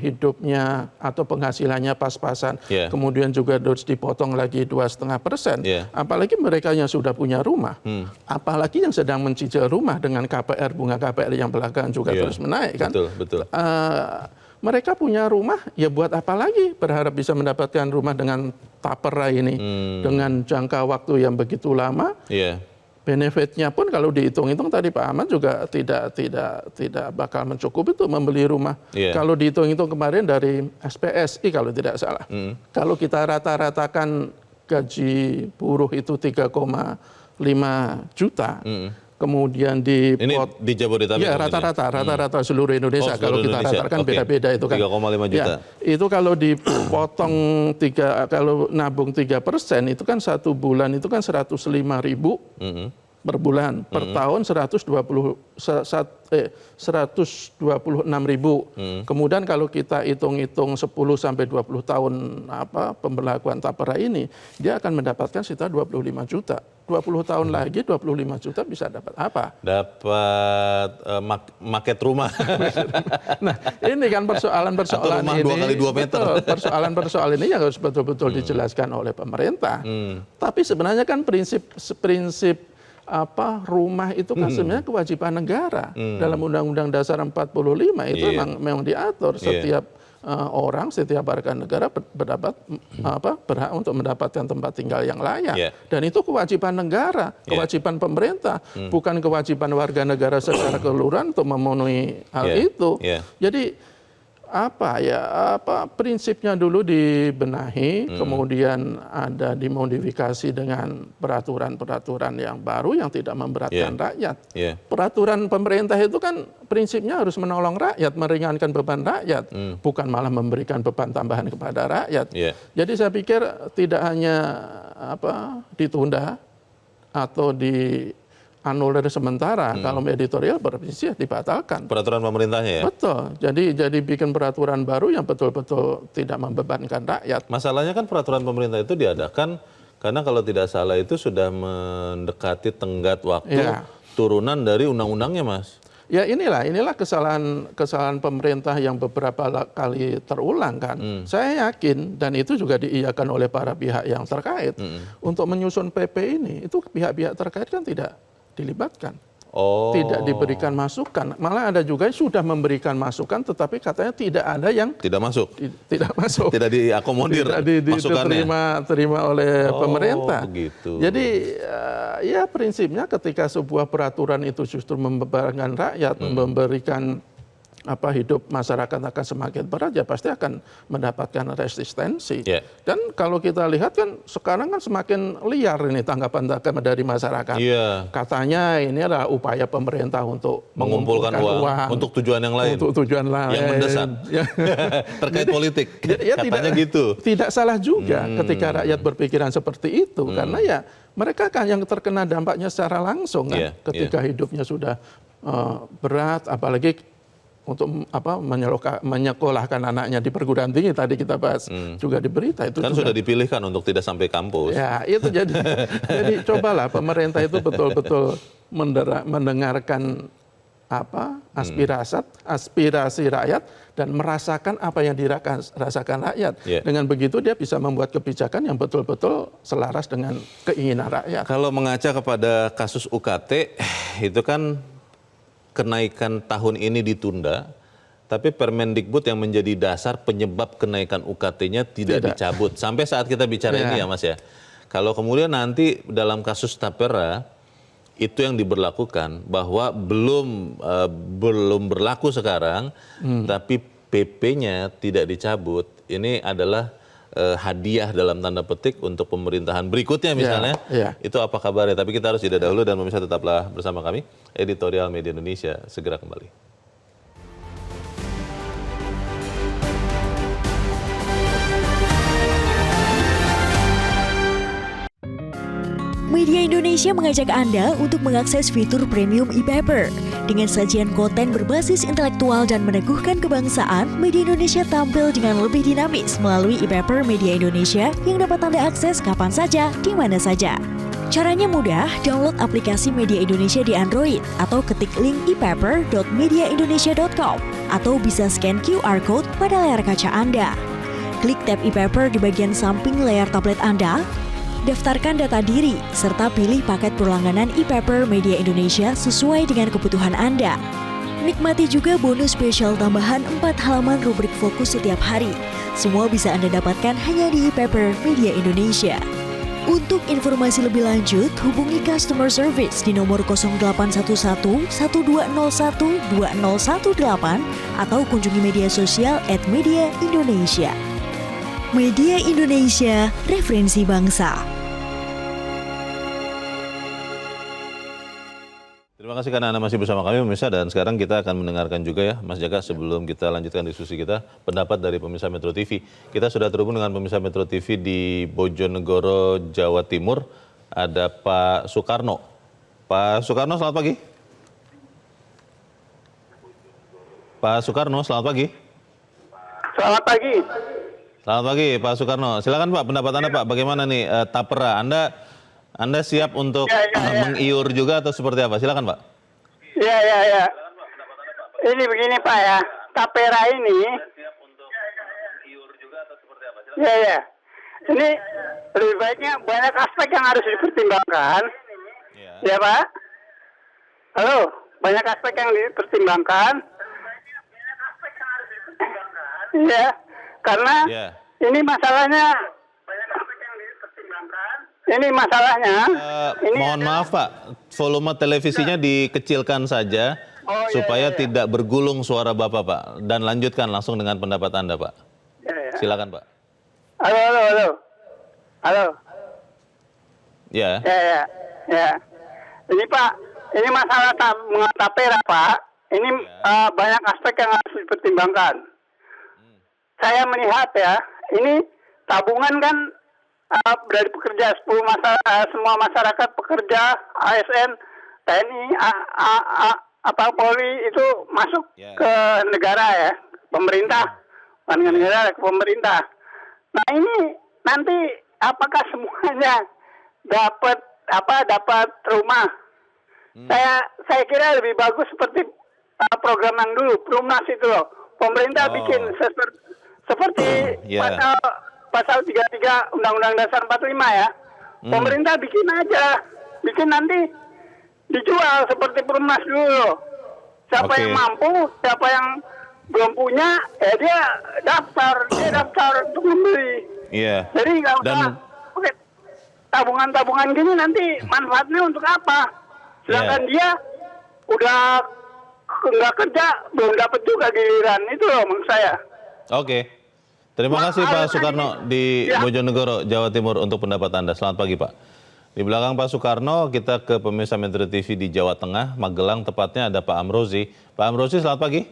hidupnya atau penghasilannya pas-pasan, Yeah. kemudian juga harus dipotong lagi 2,5%. Yeah. Apalagi mereka yang sudah punya rumah, apalagi yang sedang mencicil rumah dengan KPR, bunga KPR yang belakangan juga Yeah. terus menaik kan. Betul. Mereka punya rumah, ya buat apa lagi berharap bisa mendapatkan rumah dengan tapera ini, dengan jangka waktu yang begitu lama. Iya. Benefitnya pun kalau dihitung-hitung tadi Pak Ahmad juga tidak bakal mencukupi itu membeli rumah. Iya. Kalau dihitung-hitung kemarin dari SPSI kalau tidak salah. Kalau kita rata-ratakan gaji buruh itu 3,5 juta. Kemudian Ini di Jabodetabek. Ya maksudnya? rata-rata seluruh Indonesia. Oh, Kalau seluruh kita Indonesia. ratakan Oke. beda-beda itu kan. 3,5 juta. Ya, itu kalau dipotong kalau nabung 3% itu kan 1 bulan itu kan 105.000 per bulan, per tahun 126.000. Kemudian kalau kita hitung-hitung 10 sampai 20 tahun pemberlakuan tapera ini, dia akan mendapatkan sekitar 25 juta. 20 tahun lagi 25 juta bisa dapat apa? Dapat market rumah. Nah, ini kan persoalan-persoalan Atau rumah ini. 2 kali 2 meter. Betul, persoalan-persoalan ini yang harus betul-betul dijelaskan oleh pemerintah. Tapi sebenarnya kan prinsip rumah itu kan sebenarnya kewajiban negara. Dalam Undang-Undang Dasar 45 itu Iya. memang diatur setiap orang, setiap warga negara berhak untuk mendapatkan tempat tinggal yang layak. Yeah. Dan itu kewajiban negara, kewajiban pemerintah, bukan kewajiban warga negara secara keseluruhan untuk memenuhi hal Yeah. itu. Yeah. Jadi prinsipnya dulu dibenahi, kemudian ada dimodifikasi dengan peraturan-peraturan yang baru yang tidak memberatkan rakyat. Yeah. Peraturan pemerintah itu kan prinsipnya harus menolong rakyat, meringankan beban rakyat, bukan malah memberikan beban tambahan kepada rakyat. Yeah. Jadi saya pikir tidak hanya ditunda atau anulir sementara, kalau editorial berprinsip dibatalkan. Peraturan pemerintahnya ya? Betul. Jadi bikin peraturan baru yang betul-betul tidak membebankan rakyat. Masalahnya kan peraturan pemerintah itu diadakan karena kalau tidak salah itu sudah mendekati tenggat waktu Ya. turunan dari undang-undangnya, Mas. Ya inilah kesalahan pemerintah yang beberapa kali terulang kan. Saya yakin dan itu juga diiyakan oleh para pihak yang terkait untuk menyusun PP ini itu pihak-pihak terkait kan tidak dilibatkan. Oh. Tidak diberikan masukan. Malah ada juga yang sudah memberikan masukan tetapi katanya tidak ada yang Tidak masuk. tidak masuk. Tidak diakomodir masukannya. Terima oleh pemerintah. Begitu. Jadi ya prinsipnya ketika sebuah peraturan itu justru membebankan rakyat, memberikan hidup masyarakat akan semakin berat, ya pasti akan mendapatkan resistensi. Yeah. Dan kalau kita lihat kan sekarang kan semakin liar ini tanggapan dari masyarakat. Yeah. Katanya ini adalah upaya pemerintah untuk mengumpulkan uang untuk tujuan yang lain. Untuk tujuan lain. Yang mendesak. Terkait politik. Ya, katanya gitu. Tidak salah juga ketika rakyat berpikiran seperti itu. Karena ya mereka kan yang terkena dampaknya secara langsung kan. Ketika hidupnya sudah berat, apalagi untuk menyekolahkan anaknya di perguruan tinggi tadi kita bahas juga di berita itu kan juga sudah dipilihkan untuk tidak sampai kampus. Ya itu jadi cobalah pemerintah itu betul-betul mendengarkan aspirasi rakyat dan merasakan apa yang dirasakan rakyat. Dengan begitu dia bisa membuat kebijakan yang betul-betul selaras dengan keinginan rakyat. Kalau mengaca kepada kasus UKT itu kan kenaikan tahun ini ditunda, tapi Permendikbud yang menjadi dasar penyebab kenaikan UKT-nya tidak dicabut. Sampai saat kita bicara ini ya Mas ya. Kalau kemudian nanti dalam kasus Tapera, itu yang diberlakukan, bahwa belum berlaku sekarang, tapi PP-nya tidak dicabut. Ini adalah hadiah dalam tanda petik untuk pemerintahan berikutnya misalnya. Itu apa kabarnya? Tapi kita harus jeda dahulu dan pemirsa tetaplah bersama kami. Editorial Media Indonesia segera kembali. Media Indonesia mengajak Anda untuk mengakses fitur premium e-paper. Dengan sajian konten berbasis intelektual dan meneguhkan kebangsaan, Media Indonesia tampil dengan lebih dinamis melalui e-paper Media Indonesia yang dapat Anda akses kapan saja, di mana saja. Caranya mudah, download aplikasi Media Indonesia di Android atau ketik link e-paper.mediaindonesia.com atau bisa scan QR Code pada layar kaca Anda. Klik tab e-paper di bagian samping layar tablet Anda, daftarkan data diri, serta pilih paket berlangganan e-paper Media Indonesia sesuai dengan kebutuhan Anda. Nikmati juga bonus spesial tambahan 4 halaman rubrik fokus setiap hari. Semua bisa Anda dapatkan hanya di e-paper Media Indonesia. Untuk informasi lebih lanjut, hubungi customer service di nomor 0811 1201 2018 atau kunjungi media sosial @mediaindonesia. Media Indonesia, referensi bangsa. Terima kasih karena Anda masih bersama kami pemirsa, dan sekarang kita akan mendengarkan juga ya Mas Jaka, sebelum kita lanjutkan diskusi kita, pendapat dari pemirsa Metro TV. Kita sudah terhubung dengan pemirsa Metro TV di Bojonegoro, Jawa Timur. Ada Pak Soekarno. Pak Soekarno, selamat pagi. Pak Soekarno, selamat pagi. Selamat pagi. Selamat pagi Pak Soekarno. Silakan Pak, pendapat Anda Pak, bagaimana nih Tapera? Anda siap untuk mengiur juga atau seperti apa? Silakan Pak. Ya. Ini begini Pak ya, Tapera ini. Ya. Ini lebih baiknya banyak aspek yang harus dipertimbangkan. Ya Pak. Halo, banyak aspek yang dipertimbangkan. Ya, karena ini masalahnya. Ini masalahnya. Mohon maaf Pak, volume televisinya dikecilkan saja supaya tidak bergulung suara Bapak Pak. Dan lanjutkan langsung dengan pendapat Anda Pak. Silakan Pak. Halo. Ya. Ini Pak, ini masalah Tapera Pak. Ini banyak aspek yang harus dipertimbangkan. Saya melihat ya, ini tabungan kan dari pekerja, semua masyarakat pekerja, ASN, TNI, Polri itu masuk ke negara ya, pemerintah, negara ke pemerintah. Nah ini nanti apakah semuanya dapat rumah? Saya kira lebih bagus seperti program yang dulu, Perumnas itu loh. Pemerintah bikin seperti pasal 33 Undang-Undang Dasar 45 ya. Pemerintah bikin aja, bikin nanti dijual seperti Perumnas dulu loh. Siapa yang mampu, siapa yang belum punya, dia daftar untuk membeli. Iya. Jadi nggak usah pakai tabungan-tabungan gini, nanti manfaatnya untuk apa? Sedangkan dia udah nggak kerja, belum dapat juga giliran. Itu loh menurut saya. Oke. Terima kasih Pak Soekarno di Bojonegoro, Jawa Timur untuk pendapat Anda. Selamat pagi Pak. Di belakang Pak Soekarno, kita ke pemirsa Metro TV di Jawa Tengah, Magelang tepatnya ada Pak Amrozi. Pak Amrozi, selamat pagi.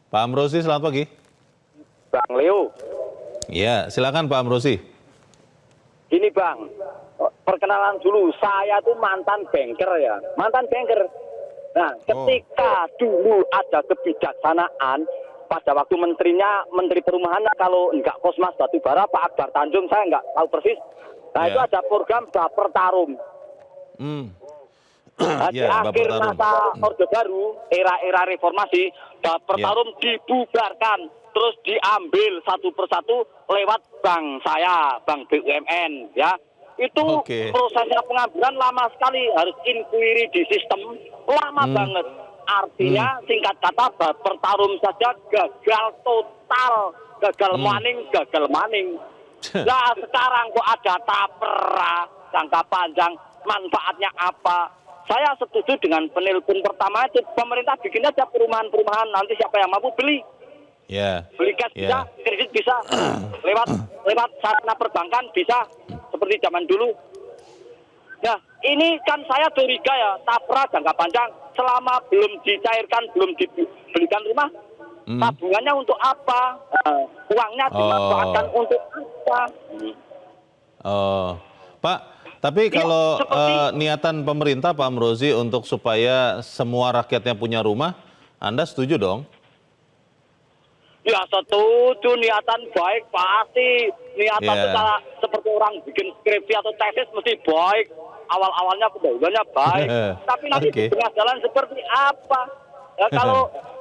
Pak Amrozi, selamat pagi. Bang Leo. Ya, silakan Pak Amrozi. Gini Bang, perkenalan dulu, saya tuh mantan banker ya, mantan banker. Nah, ketika dulu ada kebijaksanaan, pada waktu menterinya, Menteri Perumahan, kalau enggak Kosmas Batubara, Pak Akbar Tanjung, saya enggak tahu persis. Nah, itu ada program Baper Tarum. Nah, di akhir masa Orde Baru, era-era reformasi, Baper Tarum dibubarkan, terus diambil satu persatu lewat bank saya, bank BUMN, ya. Itu prosesnya pengambilan lama sekali, harus inquiry di sistem, lama banget. Artinya singkat kata Baper Tarum saja gagal total, gagal maning. Nah sekarang kok ada tapera, jangka panjang, manfaatnya apa? Saya setuju dengan penelpon pertama itu, pemerintah bikin aja perumahan-perumahan, nanti siapa yang mampu beli. Beli cash bisa, kredit bisa, lewat sarana perbankan bisa, seperti zaman dulu. Nah, ini kan saya curiga ya, tapra jangka panjang, selama belum dicairkan, belum dibelikan rumah, tabungannya untuk apa? Uangnya dimanfaatkan untuk apa? Pak, tapi kalau niatan pemerintah Pak Amrozi untuk supaya semua rakyatnya punya rumah, Anda setuju dong? Ya setuju, niatan baik pasti. Niatan seperti orang bikin skripsi atau tesis mesti baik. Awal-awalnya pendahuluannya baik. Tapi nanti di tengah jalan seperti apa? Ya,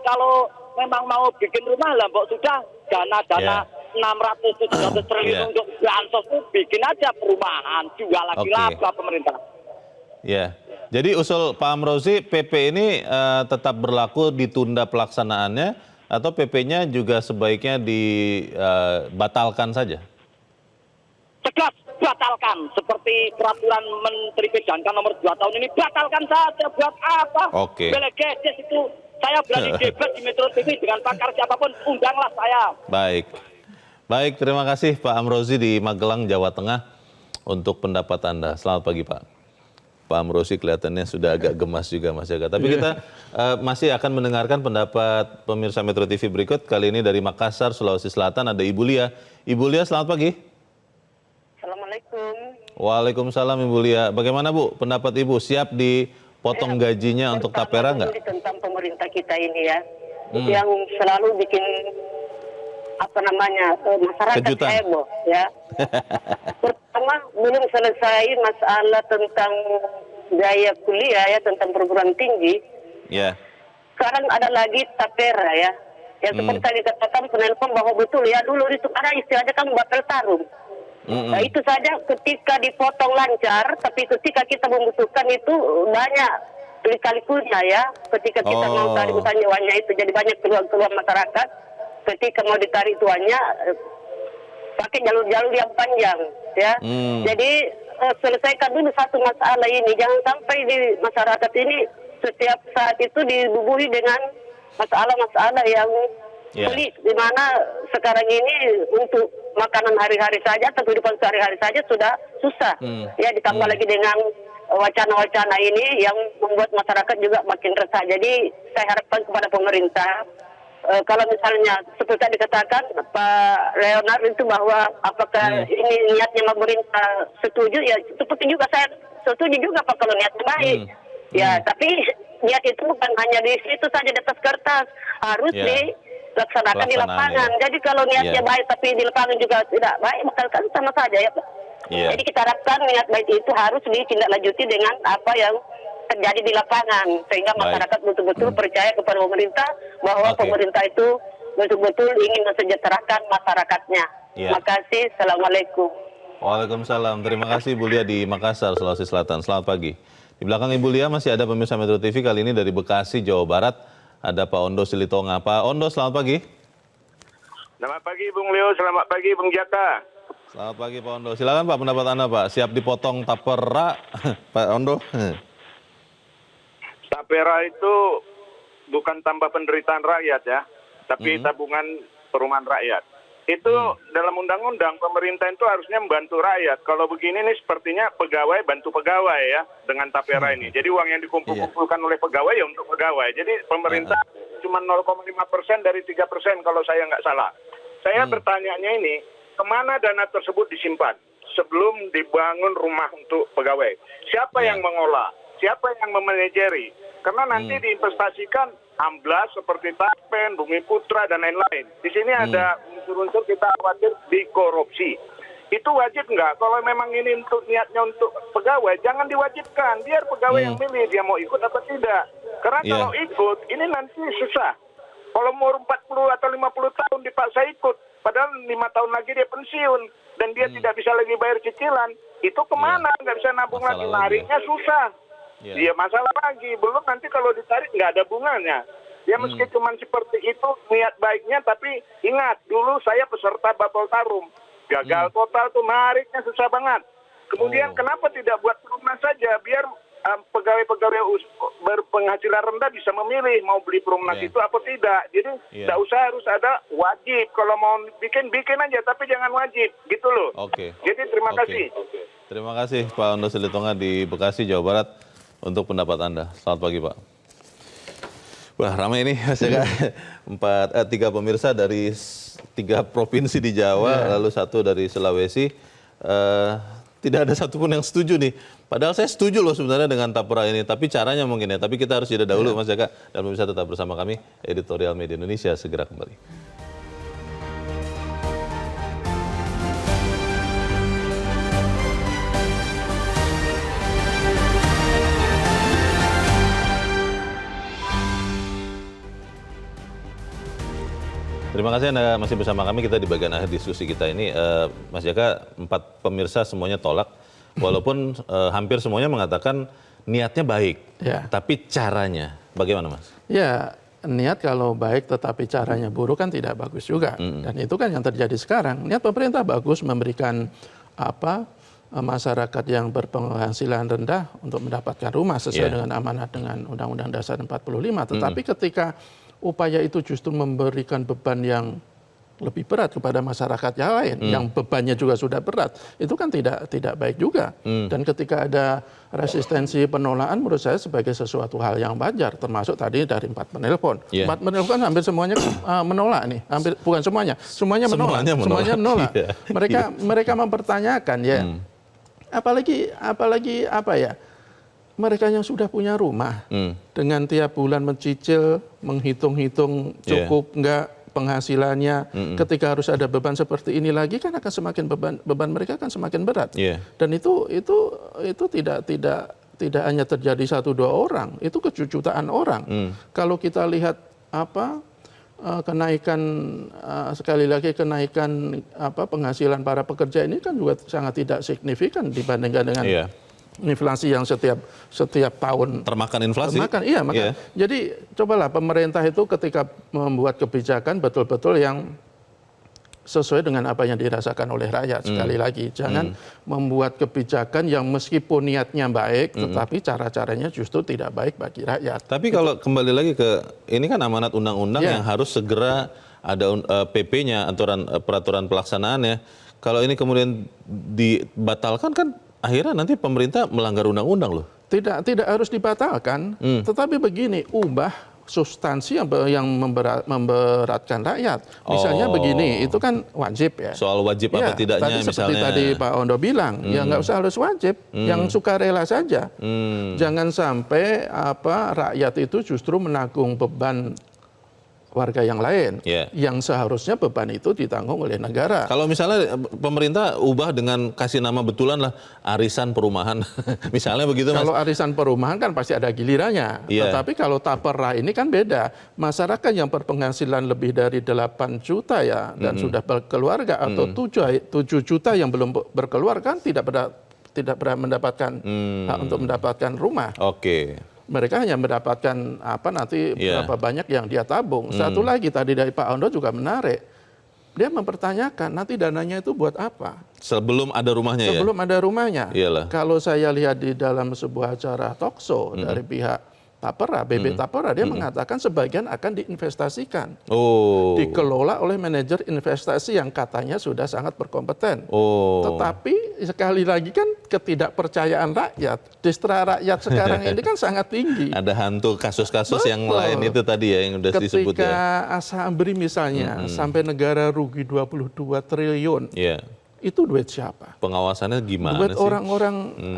kalau memang mau bikin rumah lah, Mbok, sudah dana-dana 600-700 triliun untuk bansos itu bikin aja perumahan. Jual lagi laba pemerintah. Ya, jadi usul Pak Amrozi, PP ini tetap berlaku, ditunda pelaksanaannya, atau PP-nya juga sebaiknya dibatalkan saja? Tegas, batalkan. Seperti peraturan Menteri PDANKA nomor 2 tahun ini, batalkan saja. Buat apa? Belegeses itu. Saya berani debat di Metro TV dengan pakar siapapun, undanglah saya. Baik, terima kasih Pak Amrozi di Magelang, Jawa Tengah untuk pendapat Anda. Selamat pagi Pak. Pak Amrozi kelihatannya sudah agak gemas juga Mas Jaga. Tapi kita masih akan mendengarkan pendapat pemirsa Metro TV berikut. Kali ini dari Makassar, Sulawesi Selatan ada Ibu Lia. Ibu Lia, selamat pagi. Assalamualaikum. Waalaikumsalam Ibu Lia. Bagaimana Bu pendapat Ibu? Siap dipotong gajinya untuk tapera nggak? Tentang pemerintah kita ini ya, yang selalu bikin masyarakat kejutan. heboh ya. Pertama, belum selesai masalah tentang biaya kuliah ya, tentang perguruan tinggi. Sekarang ada lagi tapera ya. Yang seperti tadi dikatakan penelpon bahwa betul ya, dulu itu ada istilahnya kan Baper Tarum. Nah, itu saja ketika dipotong lancar, tapi ketika kita membutuhkan itu banyak lika-likunya ya. Ketika kita mau tarik utang nyawanya itu, jadi banyak keluhan masyarakat. Ketika mau ditarik tuannya, pakai jalur-jalur yang panjang, ya. Jadi selesaikan dulu satu masalah ini, jangan sampai di masyarakat ini setiap saat itu dibubuhi dengan masalah-masalah yang pelik, di mana sekarang ini untuk makanan hari-hari saja atau kehidupan sehari-hari saja sudah susah, ya, ditambah lagi dengan wacana-wacana ini yang membuat masyarakat juga makin resah. Jadi saya harapkan kepada pemerintah, kalau misalnya seperti tadi dikatakan Pak Leonard itu bahwa apakah ini niatnya pemerintah setuju, ya seperti juga saya setuju juga Pak kalau niatnya baik. Ya, tapi niat itu bukan hanya di situ saja di atas kertas, harus dilaksanakan di lapangan. Jadi kalau niatnya baik tapi di lapangan juga tidak baik, maka kan sama saja ya Pak. Jadi kita harapkan niat baik itu harus ditindaklanjuti dengan apa yang terjadi di lapangan, sehingga masyarakat betul-betul percaya kepada pemerintah bahwa pemerintah itu betul-betul ingin mensejahterakan masyarakatnya. Terima kasih. Assalamualaikum. Waalaikumsalam. Terima kasih Bu Lia di Makassar, Sulawesi Selatan. Selamat pagi. Di belakang Ibu Lia masih ada pemirsa Metro TV, kali ini dari Bekasi, Jawa Barat. Ada Pak Ondo Silitonga. Pak Ondo, selamat pagi. Selamat pagi Bung Leo, selamat pagi Bung Jaka. Selamat pagi Pak Ondo. Silakan Pak, pendapat Anda Pak. Siap dipotong tapera Pak Ondo? Tapera itu bukan tambah penderitaan rakyat ya, tapi tabungan perumahan rakyat. Itu dalam undang-undang pemerintah itu harusnya membantu rakyat. Kalau begini nih sepertinya pegawai bantu pegawai ya dengan tapera ini. Jadi uang yang dikumpul-kumpulkan oleh pegawai ya untuk pegawai. Jadi pemerintah cuma 0,5% dari 3% kalau saya nggak salah. Saya bertanya-nya ini, kemana dana tersebut disimpan sebelum dibangun rumah untuk pegawai? Siapa yang mengolah? Siapa yang memanajeri? Karena nanti diinvestasikan amblas seperti Tapen, Bumi Putra, dan lain-lain. Di sini ada unsur-unsur kita khawatir dikorupsi. Itu wajib nggak? Kalau memang ini untuk niatnya untuk pegawai, jangan diwajibkan. Biar pegawai yang milih dia mau ikut atau tidak. Karena kalau ikut, ini nanti susah. Kalau umur 40 atau 50 tahun dipaksa ikut, padahal 5 tahun lagi dia pensiun, dan dia tidak bisa lagi bayar cicilan, itu kemana? Nggak bisa nabung lagi, nariknya susah. Dia masalah lagi, belum nanti kalau ditarik nggak ada bunganya. Ya meski cuma seperti itu niat baiknya, tapi ingat dulu saya peserta Bapel Tarum, gagal total tuh, nariknya susah banget. Kemudian kenapa tidak buat perumahan saja, biar pegawai-pegawai berpenghasilan rendah bisa memilih mau beli perumahan itu apa tidak. Jadi tidak usah harus ada wajib, kalau mau bikin aja, tapi jangan wajib gitu loh. Jadi terima kasih. Terima kasih Pak Ondo Silitonga di Bekasi, Jawa Barat untuk pendapat Anda. Selamat pagi Pak. Wah ramai ini, saya 3 pemirsa dari 3 provinsi di Jawa, lalu 1 dari Sulawesi. Tidak ada satupun yang setuju nih. Padahal saya setuju loh sebenarnya dengan tapera ini, tapi caranya mungkin ya. Tapi kita harus jeda dahulu Mas Jaka, dan pemirsa tetap bersama kami. Editorial Media Indonesia segera kembali. Terima kasih Anda masih bersama kami, kita di bagian akhir diskusi kita ini. Mas Jaka, 4 pemirsa semuanya tolak, walaupun hampir semuanya mengatakan niatnya baik, tapi caranya bagaimana Mas? Ya, niat kalau baik tetapi caranya buruk kan tidak bagus juga. Dan itu kan yang terjadi sekarang. Niat pemerintah bagus memberikan masyarakat yang berpenghasilan rendah untuk mendapatkan rumah sesuai dengan amanat dengan Undang-Undang Dasar 45. Tetapi ketika upaya itu justru memberikan beban yang lebih berat kepada masyarakat yang lain, yang bebannya juga sudah berat, itu kan tidak baik juga. Dan ketika ada resistensi penolakan, menurut saya sebagai sesuatu hal yang wajar, termasuk tadi dari 4 penelpon. 4 penelpon hampir semuanya menolak nih, hampir bukan semuanya menolak. Mereka mempertanyakan ya, apalagi apa ya? Mereka yang sudah punya rumah, dengan tiap bulan mencicil, menghitung-hitung cukup enggak penghasilannya, ketika harus ada beban seperti ini lagi kan akan semakin beban mereka akan semakin berat. Dan itu tidak hanya terjadi 1-2 orang, itu kejutaan orang. Kalau kita lihat kenaikan sekali lagi kenaikan penghasilan para pekerja ini kan juga sangat tidak signifikan dibandingkan dengan inflasi yang setiap tahun termakan inflasi. Makanya. Jadi cobalah pemerintah itu ketika membuat kebijakan betul-betul yang sesuai dengan apa yang dirasakan oleh rakyat. Sekali lagi, jangan membuat kebijakan yang meskipun niatnya baik, tetapi cara-caranya justru tidak baik bagi rakyat. Tapi kalau kembali lagi ke ini kan amanat undang-undang yang harus segera ada PP-nya, peraturan pelaksanaannya. Kalau ini kemudian dibatalkan kan akhirnya nanti pemerintah melanggar undang-undang loh. Tidak harus dibatalkan, tetapi begini, ubah substansi yang memberatkan rakyat. Misalnya begini, itu kan wajib ya. Soal wajib apa tidaknya misalnya. Seperti tadi Pak Ondo bilang, ya nggak usah harus wajib, yang sukarela saja. Jangan sampai rakyat itu justru menanggung beban warga yang lain, yang seharusnya beban itu ditanggung oleh negara. Kalau misalnya pemerintah ubah dengan kasih nama betulan lah arisan perumahan, misalnya begitu Mas. Kalau arisan perumahan kan pasti ada gilirannya. Tetapi kalau tapera ini kan beda. Masyarakat yang berpenghasilan lebih dari 8 juta ya dan sudah berkeluarga atau 7 juta yang belum berkeluarga kan tidak pernah mendapatkan hak untuk mendapatkan rumah. Mereka hanya mendapatkan berapa banyak yang dia tabung. Satu lagi tadi dari Pak Ondo juga menarik. Dia mempertanyakan nanti dananya itu buat apa? Sebelum ada rumahnya Sebelum ada rumahnya. Iyalah. Kalau saya lihat di dalam sebuah acara talkshow dari pihak Tapera, BB Tapera, dia mengatakan sebagian akan diinvestasikan. Dikelola oleh manajer investasi yang katanya sudah sangat berkompeten. Tetapi sekali lagi kan ketidakpercayaan rakyat, distra rakyat sekarang ini kan sangat tinggi. Ada hantu kasus-kasus yang lain itu tadi ya yang sudah disebut ya. Ketika Asabri misalnya sampai negara rugi 22 triliun. Itu duit siapa? Pengawasannya gimana duit sih? Orang-orang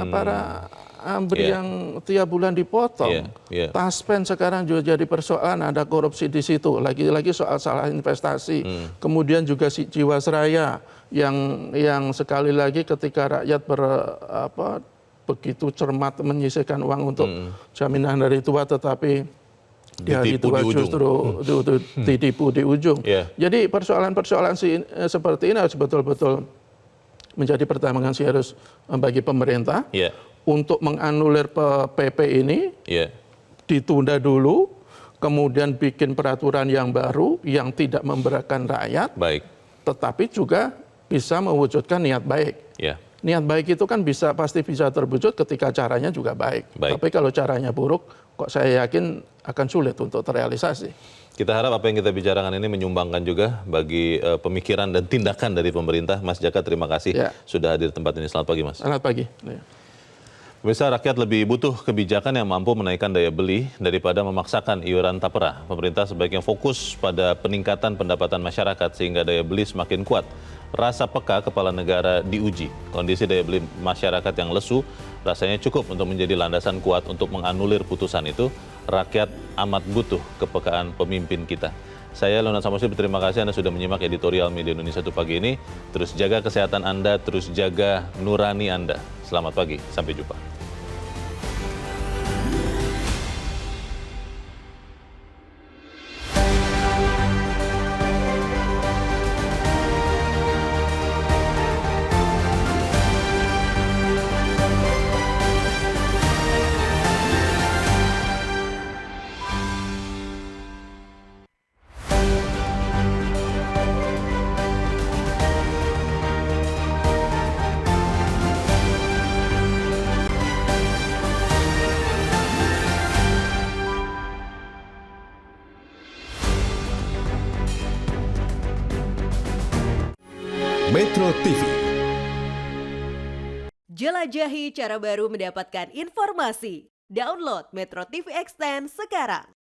para AMBRI yang tiap bulan dipotong. Taspen sekarang juga jadi persoalan, ada korupsi di situ. Lagi-lagi soal salah investasi. Kemudian juga si Jiwasraya yang sekali lagi ketika rakyat begitu cermat menyisihkan uang untuk jaminan hari tua, tetapi di hari tua justru ditipu di ujung. Jadi persoalan-persoalan seperti ini harus betul-betul menjadi pertimbangan serius bagi pemerintah untuk menganulir PP ini, ditunda dulu, kemudian bikin peraturan yang baru yang tidak memberatkan rakyat, tetapi juga bisa mewujudkan niat baik. Niat baik itu kan pasti bisa terwujud ketika caranya juga baik. Tapi kalau caranya buruk, kok saya yakin akan sulit untuk terrealisasi. Kita harap apa yang kita bicarakan ini menyumbangkan juga bagi pemikiran dan tindakan dari pemerintah. Mas Jaka, terima kasih sudah hadir di tempat ini. Selamat pagi, Mas. Selamat pagi. Pemirsa, rakyat lebih butuh kebijakan yang mampu menaikkan daya beli daripada memaksakan iuran tapera. Pemerintah sebaiknya fokus pada peningkatan pendapatan masyarakat sehingga daya beli semakin kuat. Rasa peka kepala negara diuji. Kondisi daya beli masyarakat yang lesu rasanya cukup untuk menjadi landasan kuat untuk menganulir putusan itu. Rakyat amat butuh kepekaan pemimpin kita. Saya Leonard Samosir, berterima kasih Anda sudah menyimak editorial Media Indonesia itu pagi ini. Terus jaga kesehatan Anda, terus jaga nurani Anda. Selamat pagi, sampai jumpa. Metro TV. Jelajahi cara baru mendapatkan informasi. Download Metro TV Extend sekarang.